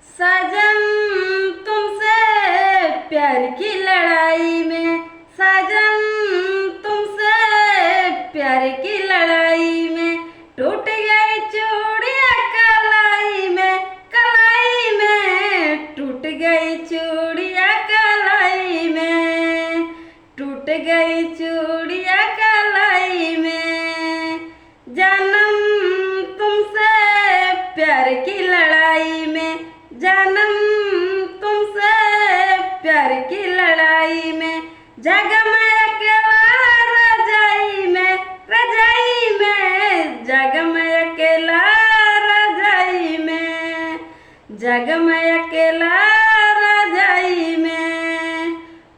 साजन तुमसे प्यार की लड़ाई में, साजन तुमसे प्यार की लड़ाई में टूट गई चूड़ियां कलाई में, कलाई में टूट गई चूड़ियां कलाई में, टूट गई चूड़ियां कलाई में। जानम तुमसे प्यार की लड़ाई में, जानम तुमसे प्यार की लड़ाई में, जग में अकेला रजाई में, रजाई में, जग में अकेला रजाई में, जग में अकेला रजाई में।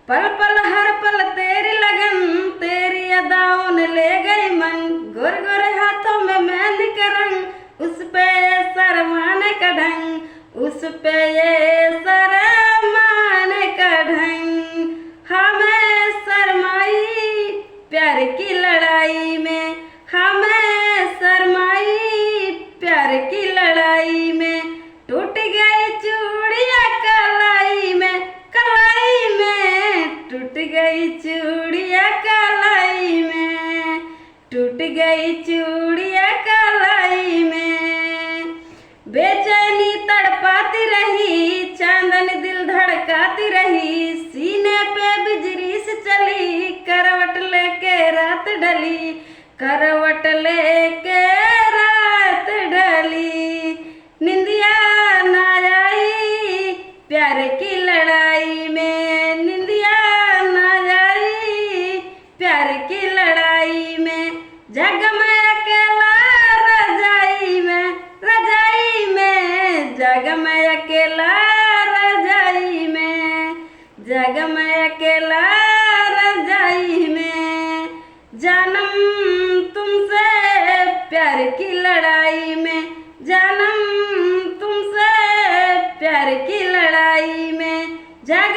पल पल हर पल तेरी लगन, तेरी अदाओं ने ले गई मन, गोरे गोरे हाथों में मेहंदी का रंग, उस पे ये शर्माने का ढंग, उस पे ये शर्माने का ढंग। हाँ मैं शर्माई प्यार की लड़ाई में, हाँ मैं शर्माई प्यार की लड़ाई में, टूट गई चूड़ियां कलाई में, कलाई में टूट गई चूड़ियां कलाई में, टूट गई चूड़ियां कलाई में। बेचैनी तड़पाती रही, चांदनी दिल धड़काती रही, सीने पे बिजली से चली, करवट लेके रात ढली, करवट लेके रात ढली। निंदिया ना आई प्यार की लड़ाई में, निंदिया ना आई प्यार की लड़ाई में, जग में अकेला रजाई में, रजाई में, जग में अकेला रजाई में, जग में अकेला रजाई में। जानम तुमसे प्यार की लड़ाई में, जानम तुमसे प्यार की लड़ाई में, जग